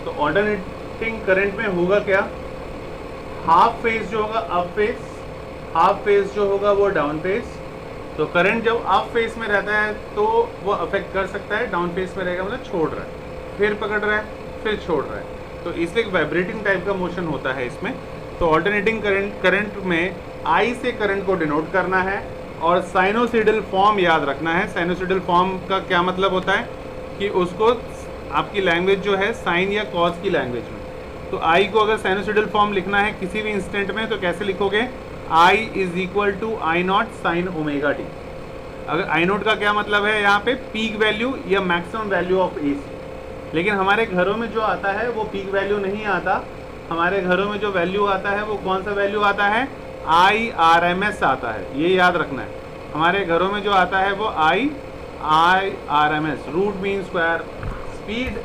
तो alternating current में होगा क्या, हाफ फेज जो होगा अप फेज, हाफ फेज जो होगा वो डाउन फेज। तो करंट जब अप फेज में रहता है तो वो अफेक्ट कर सकता है, डाउन फेज में रहेगा मतलब छोड़ रहा है, फिर पकड़ रहा है, फिर छोड़ रहा है, तो इसलिए एक वाइब्रेटिंग टाइप का मोशन होता है इसमें। तो ऑल्टरनेटिंग करंट में आई से करंट को डिनोट करना है और साइनोसिडल फॉर्म याद रखना है। साइनोसिडल फॉर्म का क्या मतलब होता है कि उसको आपकी लैंग्वेज जो है साइन या कॉस की लैंग्वेज में, तो आई को अगर साइनोसिडल फॉर्म लिखना है किसी भी इंस्टेंट में तो कैसे लिखोगे, I is equal to I not sine omega T. अगर आई नॉट का क्या मतलब है यहाँ पे, पीक वैल्यू या maximum value of A C. लेकिन हमारे घरों में जो आता है वो पीक वैल्यू नहीं आता, हमारे घरों में जो वैल्यू आता है वो कौन सा वैल्यू आता है, आई आर एम एस आता है, ये याद रखना है। हमारे घरों में जो आता है वो I R M S, root mean square, speed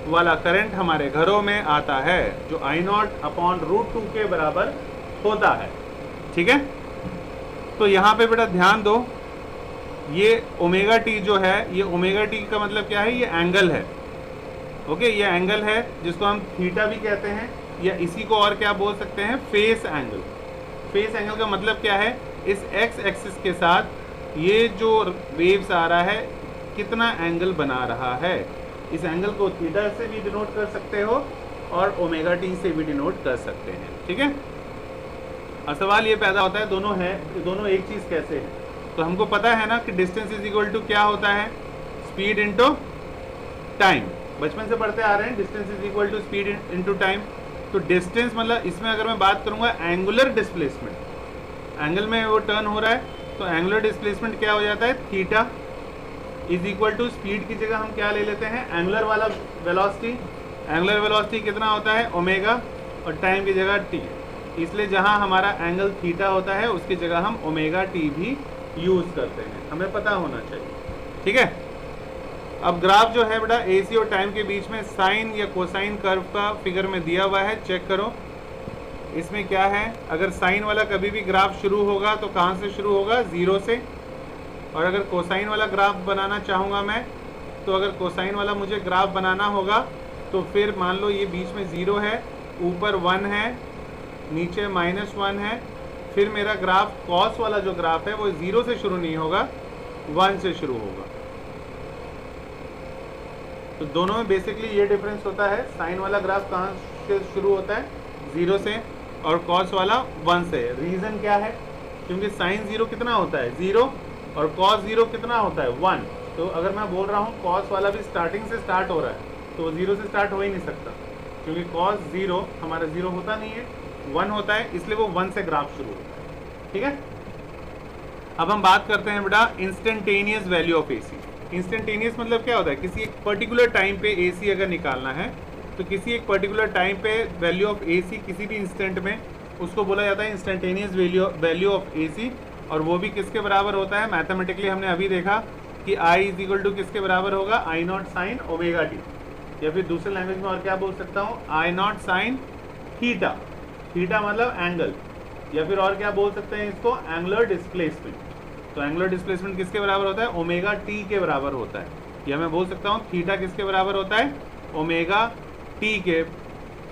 वाला करंट हमारे घरों में आता है जो आई नॉट अपॉन रूट 2 के बराबर होता है। ठीक है, तो यहाँ पे बेटा ध्यान दो, ये ओमेगा टी जो है, ये ओमेगा टी का मतलब क्या है, ये एंगल है। ओके, ये एंगल है जिसको हम थीटा भी कहते हैं, या इसी को और क्या बोल सकते हैं, फेस एंगल। फेस एंगल का मतलब क्या है, इस एक्स एक्सिस के साथ ये जो वेव्स आ रहा है कितना एंगल बना रहा है। इस एंगल को थीटा से भी डिनोट कर सकते हो और ओमेगा टी से भी डिनोट कर सकते हैं। ठीक है, और सवाल ये पैदा होता है दोनों है, दोनों एक चीज़ कैसे है। तो हमको पता है ना कि डिस्टेंस इज इक्वल टू क्या होता है, स्पीड इंटू टाइम। बचपन से पढ़ते आ रहे हैं, distance is equal to speed into time. तो डिस्टेंस मतलब इसमें अगर मैं बात करूंगा एंगुलर डिस्प्लेसमेंट, एंगल में वो टर्न हो रहा है तो एंगुलर डिस्प्लेसमेंट क्या हो जाता है, theta is equal to speed की जगह हम क्या ले लेते हैं, एंगुलर वाला वेलोसिटी। एंगुलर वेलोसिटी कितना होता है, ओमेगा, और टाइम की जगह टी। इसलिए जहां हमारा एंगल थीटा होता है उसकी जगह हम ओमेगा टी भी यूज करते हैं, हमें पता होना चाहिए। ठीक है, अब ग्राफ जो है बेटा एसी और टाइम के बीच में साइन या कोसाइन कर्व का फिगर में दिया हुआ है, चेक करो इसमें क्या है। अगर साइन वाला कभी भी ग्राफ शुरू होगा तो कहाँ से शुरू होगा, ज़ीरो से। और अगर कोसाइन वाला ग्राफ बनाना चाहूँगा मैं, तो अगर कोसाइन वाला मुझे ग्राफ बनाना होगा तो फिर मान लो ये बीच में ज़ीरो है, ऊपर 1 है, नीचे -1 है, फिर मेरा ग्राफ कॉस वाला जो ग्राफ है वो 0 से शुरू नहीं होगा, 1 से शुरू होगा। तो दोनों में बेसिकली ये डिफरेंस होता है, साइन वाला ग्राफ कहाँ से शुरू होता है, 0 से, और कॉस वाला 1 से। रीज़न क्या है, क्योंकि साइन 0 कितना होता है, 0, और कॉस 0 कितना होता है, 1। तो अगर मैं बोल रहा हूँ कॉस वाला भी स्टार्टिंग से स्टार्ट हो रहा है तो 0 से स्टार्ट हो ही नहीं सकता, क्योंकि कॉस 0 हमारा 0 होता नहीं है, 1 होता है, इसलिए वो 1 से ग्राफ शुरू होता है। ठीक है, अब हम बात करते हैं बेटा instantaneous value of AC. Instantaneous मतलब क्या होता है, किसी एक पर्टिकुलर टाइम पे एसी अगर निकालना है तो किसी एक पर्टिकुलर टाइम पे वैल्यू ऑफ एसी किसी भी इंस्टेंट में, उसको बोला जाता है इंस्टेंटेनियस वैल्यू ऑफ एसी। और वो भी किसके बराबर होता है, मैथमेटिकली हमने अभी देखा कि आई इज इक्वल टू किसके बराबर होगा, आई नॉट साइन ओमेगा टी, या फिर दूसरे लैंग्वेज में और क्या बोल सकता हूँ, आई नॉट साइन थीटा। थीटा मतलब एंगल, या फिर और क्या बोल सकते हैं इसको, एंगुलर डिस्प्लेसमेंट। तो एंगुलर डिस्प्लेसमेंट किसके बराबर होता है, ओमेगा टी के बराबर होता है, या मैं बोल सकता हूँ थीटा किसके बराबर होता है, ओमेगा टी के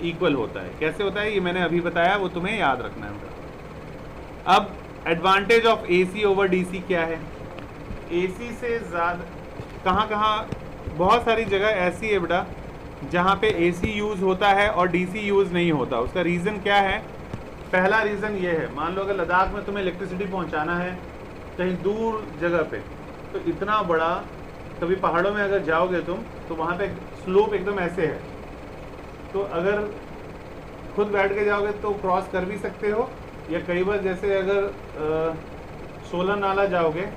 इक्वल होता है। कैसे होता है ये मैंने अभी बताया, वो तुम्हें याद रखना है बेटा। अब advantage of AC over DC क्या है, एसी से ज़्यादा कहाँ कहाँ, बहुत सारी जगह ऐसी है बेटा जहाँ पे एसी यूज़ होता है और डीसी यूज़ नहीं होता। उसका रीज़न क्या है, पहला रीज़न ये है, मान लो अगर लद्दाख में तुम्हें इलेक्ट्रिसिटी पहुँचाना है कहीं दूर जगह पे, तो इतना बड़ा, कभी पहाड़ों में अगर जाओगे तुम तो वहाँ पे स्लोप एकदम ऐसे है, तो अगर खुद बैठ के जाओगे तो क्रॉस कर भी सकते हो, या कई बार जैसे अगर सोलर नाला जाओगे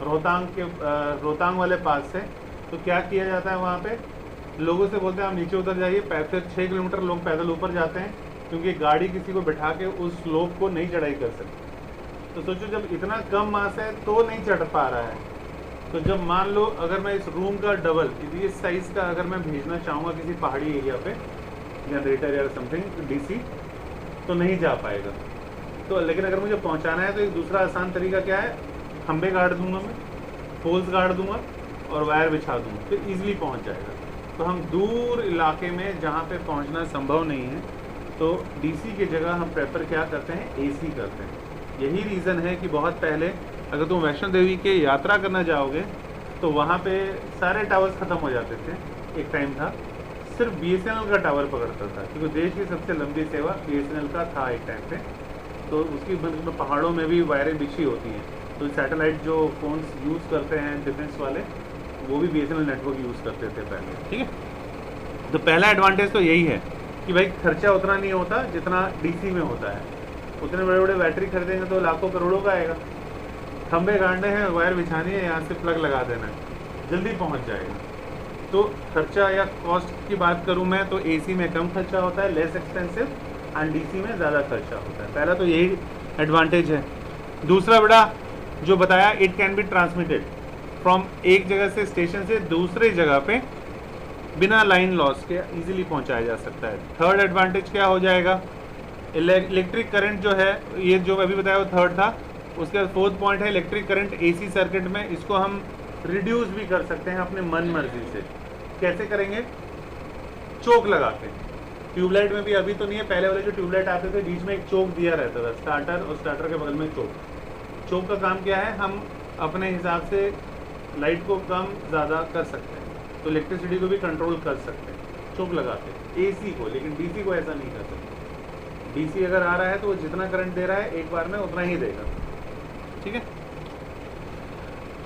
रोहतांग वाले पास से, तो क्या किया जाता है वहाँ पे, लोगों से बोलते हैं आप नीचे उतर जाइए, फिर 6 किलोमीटर लोग पैदल ऊपर जाते हैं, क्योंकि गाड़ी किसी को बिठा के उस स्लोप को नहीं चढ़ाई कर सकती। तो सोचो जब इतना कम मास है तो नहीं चढ़ पा रहा है, तो जब मान लो अगर मैं इस रूम का डबल इस साइज़ का अगर मैं भेजना चाहूँगा किसी पहाड़ी एरिया पे, जनरेटर या समथिंग डीसी, तो नहीं जा पाएगा। तो लेकिन अगर मुझे पहुंचाना है तो एक दूसरा आसान तरीका क्या है, खंबे गाड़ दूंगा मैं, पोल्स गाड़ दूंगा और वायर बिछा दूंगा, तो ईजिली पहुंच जाएगा। तो हम दूर इलाके में जहाँ पे पहुँचना संभव नहीं है तो डीसी की जगह हम प्रेफर क्या करते हैं, एसी करते हैं। यही रीज़न है कि बहुत पहले अगर तुम वैष्णो देवी के यात्रा करना जाओगे तो वहाँ पे सारे टावर्स ख़त्म हो जाते थे। एक टाइम था सिर्फ BSNL का टावर पकड़ता था, क्योंकि देश की सबसे लंबी सेवा BSNL का था एक टाइम पे। तो उसकी पहाड़ों में भी वायरें बिछी होती हैं, तो सैटेलाइट जो फ़ोन्स यूज़ करते हैं डिफेंस वाले, वो भी BSNL नेटवर्क यूज़ करते थे पहले। ठीक है, तो पहला एडवांटेज तो यही है कि भाई खर्चा उतना नहीं होता जितना डीसी में होता है। उतने बड़े बड़े बैटरी खरीदेंगे तो लाखों करोड़ों का आएगा। खंबे गाड़ने हैं, वायर बिछानी है, यहाँ से प्लग लगा देना है, जल्दी पहुँच जाएगा। तो खर्चा या कॉस्ट की बात करूँ मैं तो एसी में कम खर्चा होता है, लेस एक्सपेंसिव, एंड डीसी में ज़्यादा खर्चा होता है। पहला तो यही एडवांटेज है। दूसरा बड़ा जो बताया, it can be transmitted from एक जगह से, स्टेशन से दूसरे जगह पे बिना लाइन लॉस के इजीली पहुंचाया जा सकता है। थर्ड एडवांटेज क्या हो जाएगा, इलेक्ट्रिक करंट जो है, ये जो अभी बताया वो थर्ड था। उसके बाद फोर्थ पॉइंट है इलेक्ट्रिक करंट एसी सर्किट में, इसको हम रिड्यूस भी कर सकते हैं अपने मन मर्जी से। कैसे करेंगे, चोक लगा के। ट्यूबलाइट में भी अभी तो नहीं है, पहले वाले जो ट्यूबलाइट आते थे बीच में एक चोक दिया रहता था, स्टार्टर और स्टार्टर के बगल में चोक। चोक का काम क्या है, हम अपने हिसाब से लाइट को कम ज़्यादा कर सकते हैं, तो इलेक्ट्रिसिटी को भी कंट्रोल कर सकते हैं चोक लगा के, एसी को। लेकिन डीसी को ऐसा नहीं कर सकते। डीसी अगर आ रहा है तो वो जितना करंट दे रहा है एक बार में उतना ही देगा। ठीक है,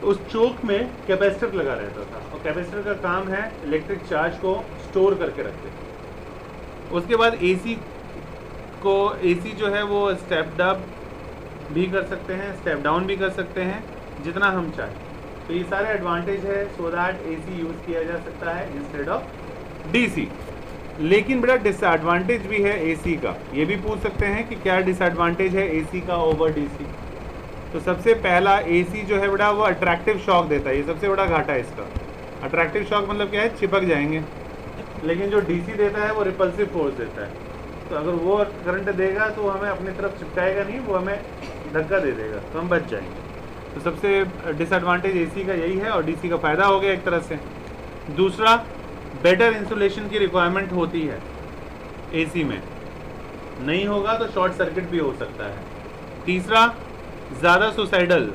तो उस चोक में कैपेसिटर लगा रहता था, और कैपेसिटर का काम है इलेक्ट्रिक चार्ज को स्टोर करके रखते। उसके बाद एसी को, एसी जो है वो स्टेप अप भी कर सकते हैं, स्टेप डाउन भी कर सकते हैं, जितना हम चाहें। तो ये सारे एडवांटेज है, सो दैट एसी यूज़ किया जा सकता है इंस्टेड ऑफ डीसी। लेकिन बड़ा डिसएडवांटेज भी है एसी का। ये भी पूछ सकते हैं कि क्या डिसएडवांटेज है एसी का ओवर डीसी। तो सबसे पहला, एसी जो है बड़ा वो अट्रैक्टिव शॉक देता है, ये सबसे बड़ा घाटा है इसका। अट्रैक्टिव शॉक मतलब क्या है, चिपक जाएंगे। लेकिन जो डीसी देता है वो रिपल्सिव फोर्स देता है, तो अगर वो करंट देगा तो हमें अपनी तरफ चिपकाएगा नहीं, वो हमें धक्का दे देगा, तो हम बच जाएंगे। तो सबसे डिसएडवांटेज एसी का यही है, और डीसी का फ़ायदा हो गया एक तरह से। दूसरा, बेटर इंसुलेशन की रिक्वायरमेंट होती है एसी में, नहीं होगा तो शॉर्ट सर्किट भी हो सकता है। तीसरा, ज़्यादा सुसाइडल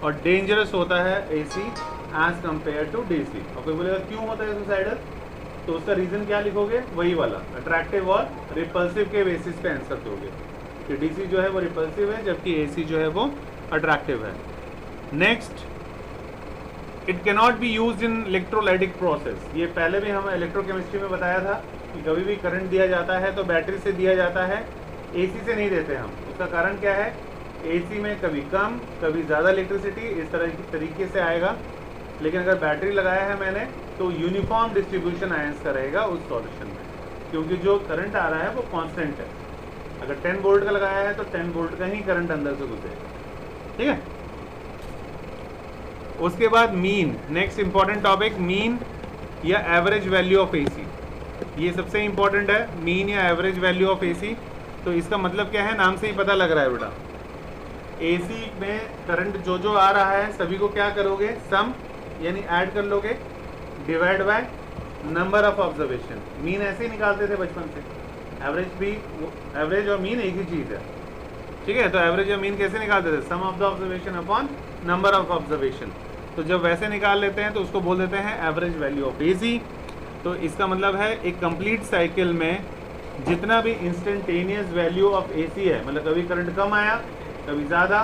और डेंजरस होता है AC as compare to DC. और कोई बोलेगा क्यों होता है सुसाइडल, तो उसका रीज़न क्या लिखोगे, वही वाला अट्रैक्टिव और रिपल्सिव के बेसिस पे आंसर दोगे कि डीसी जो है वो रिपल्सिव है जबकि एसी जो है वो अट्रैक्टिव है। Next, it cannot be use in electrolytic process. ये पहले भी हमें इलेक्ट्रोकेमिस्ट्री में बताया था कि कभी भी करंट दिया जाता है तो बैटरी से दिया जाता है, एसी से नहीं देते हम। उसका कारण क्या है, एसी में कभी कम कभी ज़्यादा इलेक्ट्रिसिटी इस तरह की तरीके से आएगा, लेकिन अगर बैटरी लगाया है मैंने तो यूनिफॉर्म डिस्ट्रीब्यूशन आयंस का रहेगा उस सॉल्यूशन में, क्योंकि जो करंट आ रहा है वो कांस्टेंट है। अगर 10 वोल्ट का लगाया है तो 10 वोल्ट का ही करंट अंदर से गुजरेगा। ठीक है, उसके बाद mean, next important topic, mean या एवरेज वैल्यू ऑफ एसी। ये सबसे इंपॉर्टेंट है, मीन या एवरेज वैल्यू ऑफ एसी। तो इसका मतलब क्या है, नाम से ही पता लग रहा है बेटा, एसी में करंट जो जो आ रहा है सभी को क्या करोगे, सम यानी ऐड कर लोगे, divide by number of observation. Mean ऐसे ही निकालते थे बचपन से, एवरेज भी, एवरेज और मीन एक ही चीज़ है। ठीक है, तो एवरेज और मीन कैसे निकालते थे, sum of the observation upon number of observation. तो जब वैसे निकाल लेते हैं तो उसको बोल देते हैं एवरेज वैल्यू ऑफ एसी। तो इसका मतलब है एक कंप्लीट साइकिल में जितना भी इंस्टेंटेनियस वैल्यू ऑफ एसी है, मतलब कभी करंट कम आया, कभी ज़्यादा,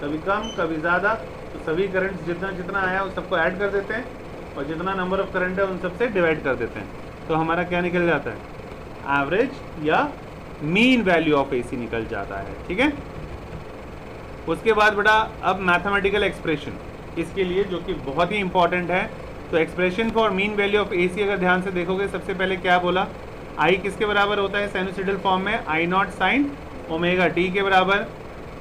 कभी कम, कभी ज़्यादा, तो सभी करंट जितना जितना आया उस सबको ऐड कर देते हैं, और जितना नंबर ऑफ करंट है उन सबसे डिवाइड कर देते हैं। तो हमारा क्या निकल जाता है, एवरेज या मीन वैल्यू ऑफ एसी निकल जाता है। ठीक है, उसके बाद बेटा अब मैथमेटिकल एक्सप्रेशन इसके लिए, जो कि बहुत ही इंपॉर्टेंट है। तो expression for mean value of AC अगर ध्यान से देखोगे, सबसे पहले क्या बोला, आई किसके बराबर होता है साइनोसॉइडल फॉर्म में, आई नॉट साइन ओमेगा टी के बराबर।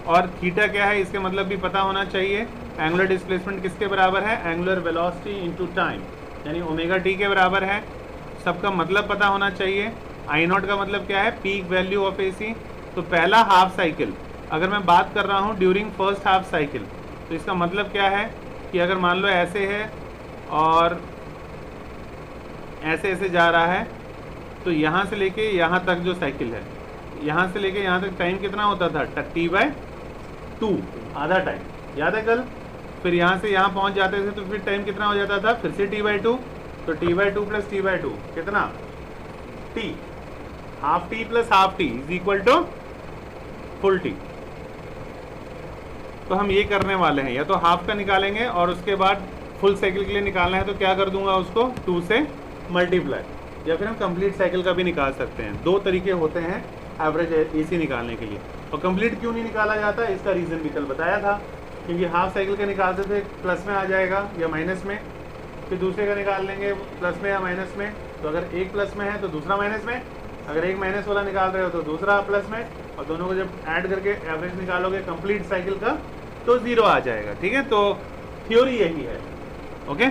और थीटा क्या है, इसके मतलब भी पता होना चाहिए। एंगुलर डिस्प्लेसमेंट किसके बराबर है, एंगुलर वेलोसिटी इनटू टाइम, यानी ओमेगा टी के बराबर है। सबका मतलब पता होना चाहिए। आई नॉट का मतलब क्या है, पीक वैल्यू ऑफ एसी। तो पहला हाफ साइकिल अगर मैं बात कर रहा हूँ ड्यूरिंग फर्स्ट हाफ साइकिल, तो इसका मतलब क्या है कि अगर मान लो ऐसे है और ऐसे ऐसे जा रहा है, तो यहाँ से लेके यहाँ तक जो साइकिल है, यहाँ से लेके यहाँ तक टाइम कितना होता था, t/2, आधा टाइम, याद है कल। फिर यहाँ से यहाँ पहुँच जाते थे तो फिर टाइम कितना हो जाता था, फिर से t/2, तो t/2 + t/2 कितना, t, half t + half t is equal to full t। तो हम ये करने वाले हैं, या तो हाफ का निकालेंगे और उसके बाद फुल साइकिल के लिए निकालना है तो क्या कर दूंगा उसको 2 से मल्टीप्लाई, या फिर हम कंप्लीट साइकिल का भी निकाल सकते हैं। दो तरीके होते हैं एवरेज एसी निकालने के लिए। और कंप्लीट क्यों नहीं निकाला जाता, इसका रीज़न भी कल बताया था, क्योंकि हाफ साइकिल का निकालते थे प्लस में आ जाएगा या माइनस में, फिर दूसरे का निकाल लेंगे प्लस में या माइनस में। तो अगर एक प्लस में है तो दूसरा माइनस में, अगर एक माइनस वाला निकाल रहे हो तो दूसरा प्लस में, और दोनों को जब ऐड करके एवरेज निकालोगे कंप्लीट साइकिल का तो 0 आ जाएगा। ठीक है, तो थ्योरी यही है। ओके,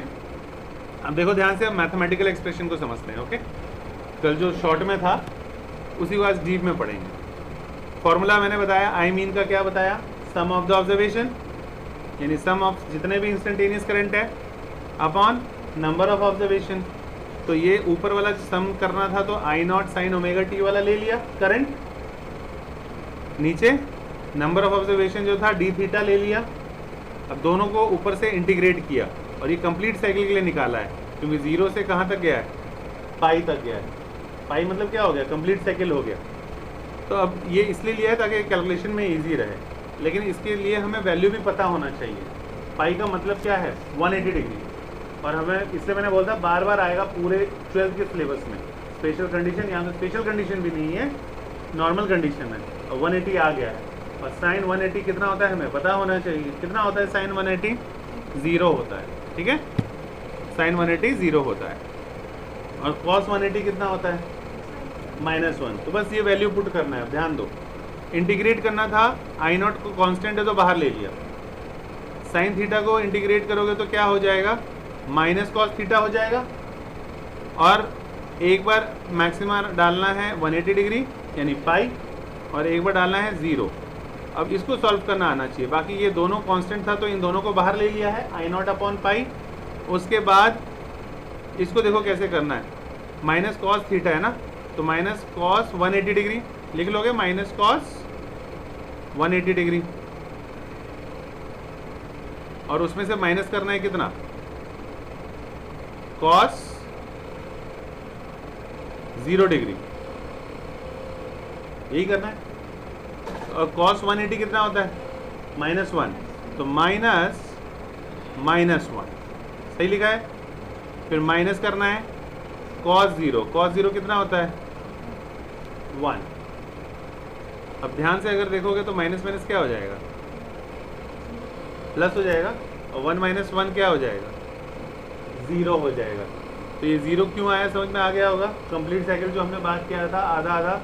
अब देखो ध्यान से, अब मैथमेटिकल एक्सप्रेशन को समझते हैं। ओके, कल जो शॉर्ट में था उसी को आज डीप में पढ़ेंगे। फॉर्मूला मैंने बताया, आई मीन का क्या बताया, सम ऑफ द ऑब्जर्वेशन, यानी सम ऑफ जितने भी इंस्टेंटेनियस करंट है अपॉन नंबर ऑफ ऑब्जर्वेशन। तो ये ऊपर वाला सम करना था तो I0 sin ωt वाला ले लिया करंट, नीचे नंबर ऑफ ऑब्जर्वेशन जो था d θ ले लिया। अब दोनों को ऊपर से इंटीग्रेट किया और ये कंप्लीट साइकिल के लिए निकाला है, क्योंकि 0 से कहाँ तक गया है, पाई तक गया है। पाई मतलब क्या हो गया, कंप्लीट साइकिल हो गया। तो अब ये इसलिए लिया है ताकि कैलकुलेशन में इजी रहे, लेकिन इसके लिए हमें वैल्यू भी पता होना चाहिए। पाई का मतलब क्या है, 180 डिग्री। और हमें, इसलिए मैंने बोला था बार बार आएगा पूरे 12th के सिलेबस में स्पेशल कंडीशन। यहाँ तो स्पेशल कंडीशन भी नहीं है, नॉर्मल कंडीशन है, और 180 आ गया है। और साइन 180 कितना होता है हमें पता होना चाहिए। कितना होता है साइन 180, 0 होता है। ठीक है, साइन 180 0 होता है। और कॉस 180 कितना होता है, -1। तो बस ये वैल्यू पुट करना है, ध्यान दो। इंटीग्रेट करना था, I0 को कांस्टेंट है तो बाहर ले लिया। साइन थीटा को इंटीग्रेट करोगे तो क्या हो जाएगा, माइनस कॉस थीटा हो जाएगा। और एक बार मैक्सिमा डालना है 180 डिग्री यानी पाई, और एक बार डालना है 0। अब इसको सॉल्व करना आना चाहिए। बाकी ये दोनों कांस्टेंट था तो इन दोनों को बाहर ले लिया है, I0 अपॉन पाई। उसके बाद इसको देखो कैसे करना है, माइनस कॉस थीटा है ना, तो माइनस कॉस 180 डिग्री लिख लोगे, माइनस कॉस 180 डिग्री। और उसमें से माइनस करना है कितना, कॉस 0 डिग्री, यही करना है। और कॉस 180 कितना होता है, -1, तो माइनस -1 सही लिखा है। फिर माइनस करना है कॉस 0, कॉस 0 कितना होता है, 1। अब ध्यान से अगर देखोगे तो माइनस माइनस क्या हो जाएगा, प्लस हो जाएगा, और 1 - 1 क्या हो जाएगा, 0 हो जाएगा। तो ये 0 क्यों आया समझ में आ गया होगा। कंप्लीट साइकिल जो हमने बात किया था आधा आधा,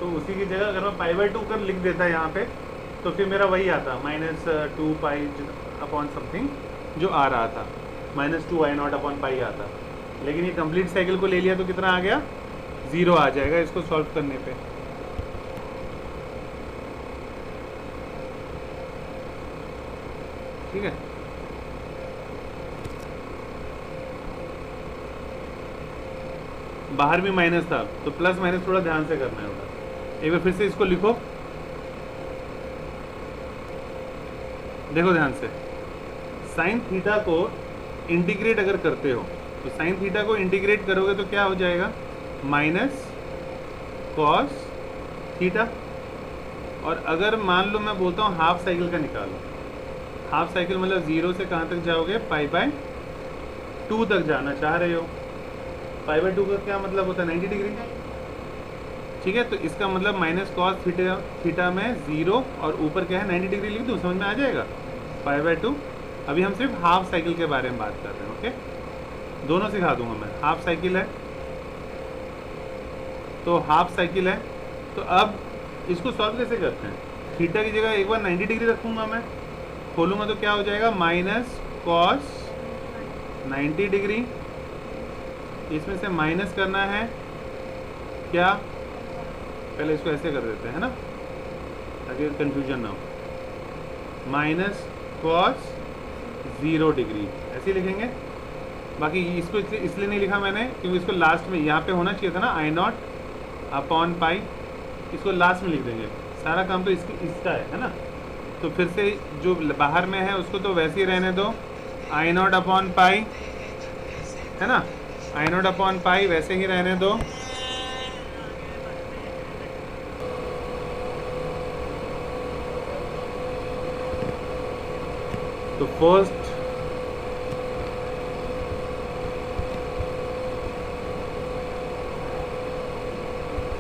तो उसी की जगह अगर मैं π/2 कर लिख देता यहाँ पे तो फिर मेरा वही आता -2 पाई अपॉन समथिंग जो आ रहा था, -2 I0 अपॉन पाई आता। लेकिन ये कंप्लीट साइकिल को ले लिया तो कितना आ गया, 0 आ जाएगा इसको सॉल्व करने पे। ठीक है, बाहर भी माइनस था तो प्लस माइनस थोड़ा ध्यान से करना होगा। एक बार फिर से इसको लिखो, देखो ध्यान से। साइन थीटा को इंटीग्रेट अगर करते हो तो साइन थीटा को इंटीग्रेट करोगे तो क्या हो जाएगा, माइनस कॉस थीटा। और अगर मान लो मैं बोलता हूँ हाफ साइकिल का निकालो, हाफ साइकिल मतलब 0 से कहाँ तक जाओगे, π/2 तक जाना चाह रहे हो। π/2 का क्या मतलब होता है, 90 डिग्री। ठीक है, तो इसका मतलब माइनस कॉस थीटा में 0 और ऊपर क्या है 90 डिग्री लिख दूँ, समझ में आ जाएगा, π/2। अभी हम सिर्फ हाफ साइकिल के बारे में बात कर रहे हैं। ओके, दोनों सिखा दूंगा मैं। हाफ साइकिल है तो हाफ साइकिल है, तो अब इसको सॉल्व कैसे करते हैं। थीटा की जगह एक बार 90 डिग्री रखूँगा मैं, खोलूँगा तो क्या हो जाएगा, माइनस कॉस 90 डिग्री। इसमें से माइनस करना है क्या, पहले इसको ऐसे कर देते हैं ना ताकि कंफ्यूजन ना हो, माइनस कॉस 0 डिग्री ऐसे लिखेंगे। बाकी इसको इसलिए नहीं लिखा मैंने क्योंकि इसको लास्ट में यहाँ पे होना चाहिए था ना, आई नॉट अपॉन पाई, इसको लास्ट में लिख देंगे। सारा काम तो इसका है ना। तो फिर से जो बाहर में है उसको तो वैसे ही रहने दो, आई नॉट अपॉन पाई, है ना, आई नॉट अपॉन पाई वैसे ही रहने दो। तो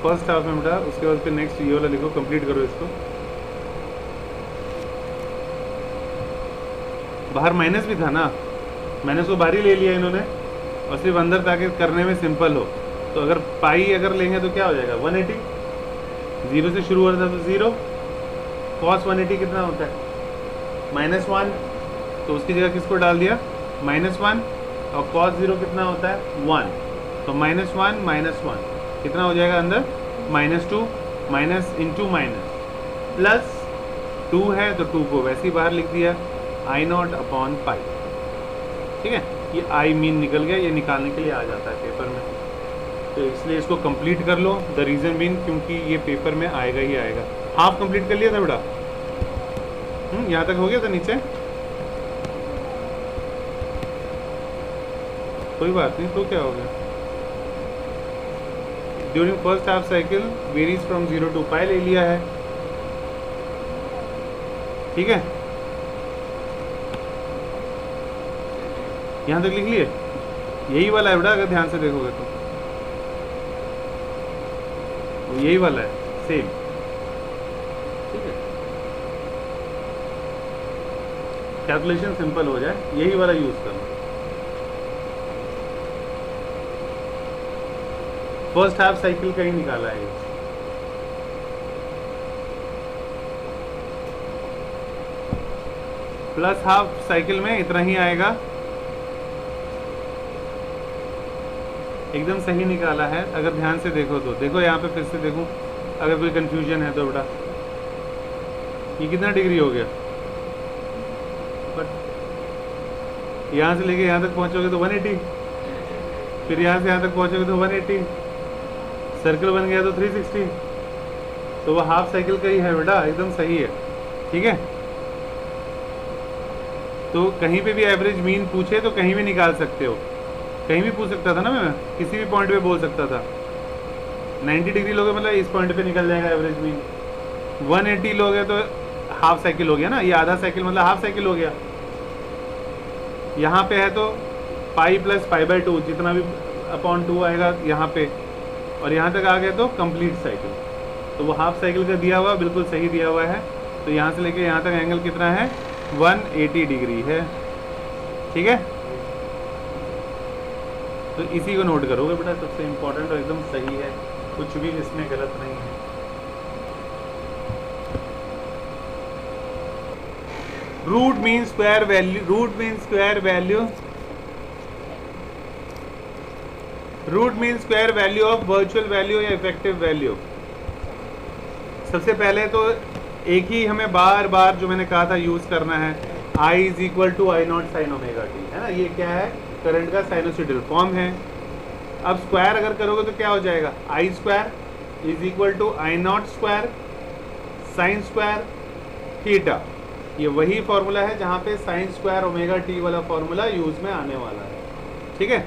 फर्स्ट हाफ में बेटा, उसके बाद फिर नेक्स्ट ये वाला लिखो, कंप्लीट करो इसको। बाहर माइनस भी था ना, माइनस को बाहर ही ले लिया इन्होंने, और सिर्फ अंदर ताकि करने में सिंपल हो। तो अगर पाई अगर लेंगे तो क्या हो जाएगा, 180, 0 से शुरू होता है तो 0, cos 180 कितना होता है, -1, तो उसकी जगह किसको डाल दिया, -1, और cos 0 कितना होता है 1, तो -1 -1 कितना हो जाएगा अंदर, -2, माइनस इंटू माइनस, प्लस 2 है तो 2 को वैसे ही बाहर लिख दिया, आई नॉट अपॉन पाई। ठीक है, ये आई मीन निकल गया, ये निकालने के लिए आ जाता है पेपर में, तो इसलिए इसको कंप्लीट कर लो। द रीज़न बीन क्योंकि ये पेपर में आएगा ही आएगा। हाफ कंप्लीट कर लिया था बेटा, यहाँ तक हो गया था नीचे, कोई बात नहीं, तो क्या हो गया। During first half cycle varies from 0 to पाई ले लिया है, ठीक है, यहाँ तक लिख लिए, यही वाला है बेटा, अगर ध्यान से देखोगे तो यही वाला है सेम, ठीक है, कैलकुलेशन सिंपल हो जाए यही वाला यूज करना। फर्स्ट हाफ साइकिल का ही निकाला है, प्लस हाफ साइकिल में इतना ही आएगा, एकदम सही निकाला है। अगर ध्यान से देखो तो देखो, यहाँ पे फिर से देखूं अगर कोई कंफ्यूजन है तो बेटा, ये कितना डिग्री हो गया, बट यहाँ से लेके यहाँ तक पहुँचोगे तो 180, फिर यहाँ से यहाँ तक पहुँचोगे तो 180, सर्कल बन गया तो 360, तो वो हाफ साइकिल का ही है बेटा, एकदम सही है, ठीक है। तो कहीं पे भी एवरेज मीन पूछे तो कहीं भी निकाल सकते हो, कहीं भी पूछ सकता था ना, मैं किसी भी पॉइंट पे बोल सकता था। 90 डिग्री लोगे मतलब इस पॉइंट पे निकल जाएगा एवरेज मीन, 180 लोगे तो हाफ साइकिल हो गया ना, ये आधा साइकिल मतलब हाफ साइकिल हो गया। यहाँ पे है तो पाई प्लस पाई/2 जितना भी अपॉन 2 आएगा यहाँ पे, और यहाँ तक आ गया तो कंप्लीट साइकिल, तो वो हाफ साइकिल का दिया हुआ बिल्कुल सही दिया हुआ है। तो यहाँ से लेके यहाँ तक एंगल कितना है, 180 डिग्री है, ठीक है। तो इसी को नोट करोगे बेटा, सबसे इम्पोर्टेंट और एकदम सही है, कुछ भी इसमें गलत नहीं है। Root mean square value, root mean square value, root mean square value of virtual value या इफेक्टिव वैल्यू। सबसे पहले तो एक ही हमें बार बार जो मैंने कहा था यूज करना है, I is equal to I not sine omega T, है ना, ये क्या है, करंट का साइनोसॉइडल फॉर्म है। अब स्क्वायर अगर करोगे तो क्या हो जाएगा, I square is equal to I not square sine square theta, ये वही फॉर्मूला है जहाँ पे साइन स्क्वायर ओमेगा टी वाला फॉर्मूला यूज में आने वाला है, ठीक है।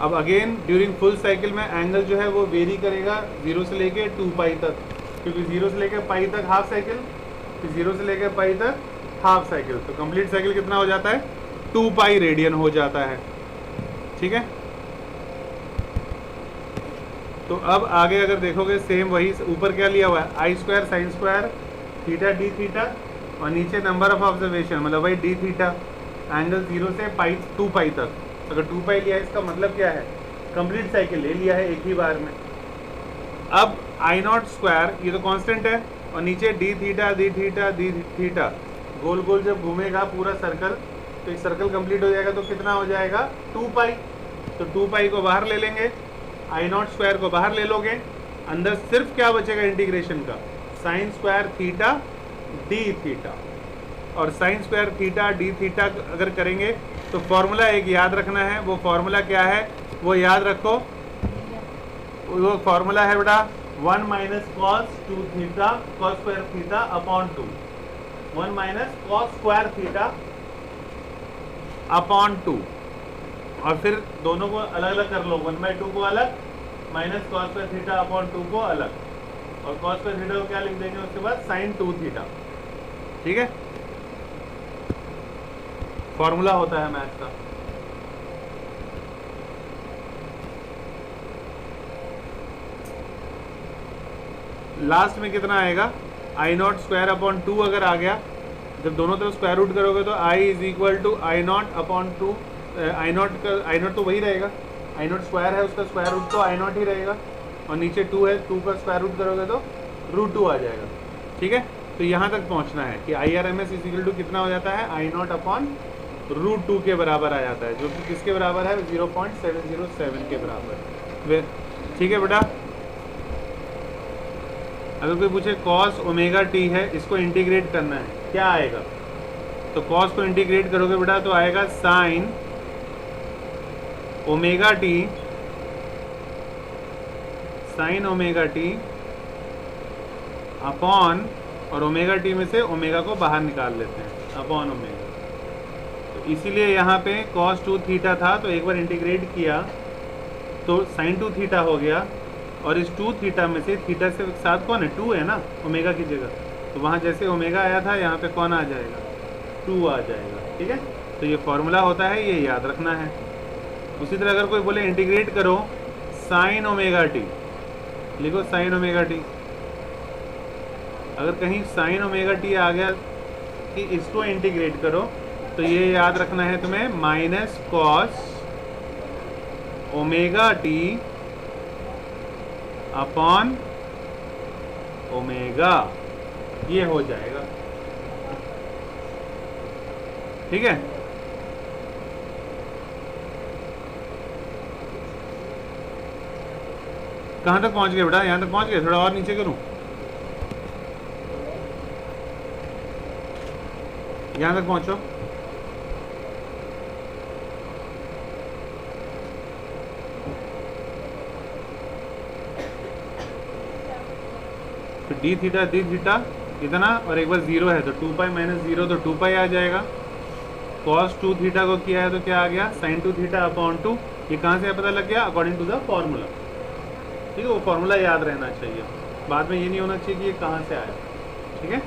अब अगेन ड्यूरिंग फुल साइकिल में एंगल जो है वो वेरी करेगा 0 से लेके 2 पाई तक, क्योंकि 0 से लेके पाई तक हाफ साइकिल, फिर 0 से लेके पाई तक हाफ साइकिल, तो कंप्लीट साइकिल कितना हो जाता है, 2 पाई रेडियन हो जाता है, ठीक है। तो अब आगे अगर देखोगे सेम वही, ऊपर क्या लिया हुआ है, I square sine square theta D theta, और नीचे नंबर ऑफ ऑब्जर्वेशन मतलब वही डी थीटा, एंगल 0 से पाई 2 पाई तक। अगर 2 पाई लिया है इसका मतलब क्या है, कंप्लीट साइकिल ले लिया है एक ही बार में। अब आई नॉट स्क्वायर ये तो कांस्टेंट है, और नीचे D theta D theta D theta, गोल गोल जब घूमेगा पूरा सर्कल तो एक सर्कल कंप्लीट हो जाएगा, तो कितना हो जाएगा 2 पाई, तो 2 पाई को बाहर ले लेंगे, आई नॉट स्क्वायर को बाहर ले लोगे, अंदर सिर्फ क्या बचेगा इंटीग्रेशन का, sine square theta D theta, और sine square theta D theta अगर करेंगे तो फॉर्मूला एक याद रखना है। वो फॉर्मूला क्या है वो याद रखो। वो फॉर्मूला है बेटा 1 minus cos 2 theta cos square theta upon 2। 1 minus cos square theta upon 2, और फिर दोनों को अलग अलग कर लो। 1/2 को अलग, minus cos square theta upon 2 को अलग, और कॉस स्क्वायर थीटा को क्या लिख देंगे उसके बाद साइन 2 थीटा। ठीक है, फॉर्मूला होता है मैथ का। लास्ट में कितना आएगा, आई नॉट स्क्वायर अपॉन 2 अगर आ गया, जब दोनों तरफ स्क्वायर रूट करोगे तो i is equal to I not upon 2। I not तो वही रहेगा, आई नॉट स्क्वायर है उसका स्क्वायर रूट तो आई नॉट ही रहेगा, और नीचे 2 है, 2 का स्क्वायर रूट करोगे तो √2 आ जाएगा। ठीक है, तो यहाँ तक पहुँचना है कि IRMS इज इक्वल टू कितना हो जाता है, आई नॉट अपॉन √2 के बराबर आ जाता है, जो कि किसके बराबर है, 0.707 के बराबर। ठीक है बेटा, अगर कोई पूछे कॉस ओमेगा टी है, इसको इंटीग्रेट करना है, क्या आएगा, तो कॉस को इंटीग्रेट करोगे बेटा तो आएगा sign omega T, sign omega T upon, और ओमेगा टी में से ओमेगा को बाहर निकाल लेते हैं, अपॉन ओमेगा। तो इसीलिए यहाँ पे cos 2 थीटा था, तो एक बार इंटीग्रेट किया तो sin 2 थीटा हो गया, और इस 2 थीटा में से थीटा से साथ कौन है, 2 है ना ओमेगा की जगह, तो वहाँ जैसे ओमेगा आया था यहाँ पे कौन आ जाएगा, 2 आ जाएगा। ठीक है, तो ये फॉर्मूला होता है, ये याद रखना है। उसी तरह अगर कोई बोले इंटीग्रेट करो साइन ओमेगा टी, लिखो साइन ओमेगा टी। अगर कहीं साइन ओमेगा टी आ गया कि इसको इंटीग्रेट करो, तो ये याद रखना है तुम्हें, minus cos omega T upon omega, ये हो जाएगा। ठीक है, कहाँ तक पहुंच गए बेटा, यहाँ तक पहुंच गए, थोड़ा और नीचे करूं, यहाँ तक पहुंचो। तो डी थीटा इतना, और एक बार 0 है तो 2π माइनस 0 तो 2π आ जाएगा। cos 2 थीटा को किया है तो क्या आ गया, sin 2 थीटा अपॉन 2। ये कहाँ से पता लग गया, अकॉर्डिंग टू द फॉर्मूला। ठीक है, वो फॉर्मूला याद रहना चाहिए, बाद में ये नहीं होना चाहिए कि ये कहाँ से आया। ठीक है,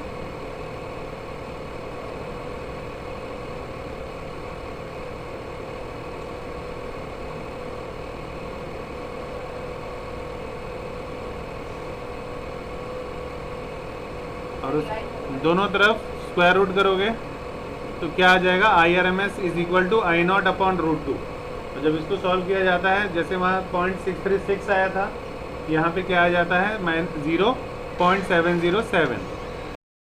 और दोनों तरफ स्क्वायर रूट करोगे तो क्या आ जाएगा, IRMS is equal to I not upon √2। और जब इसको सॉल्व किया जाता है, जैसे वहाँ 0.636 आया था, यहाँ पे क्या आ जाता है, -0.707।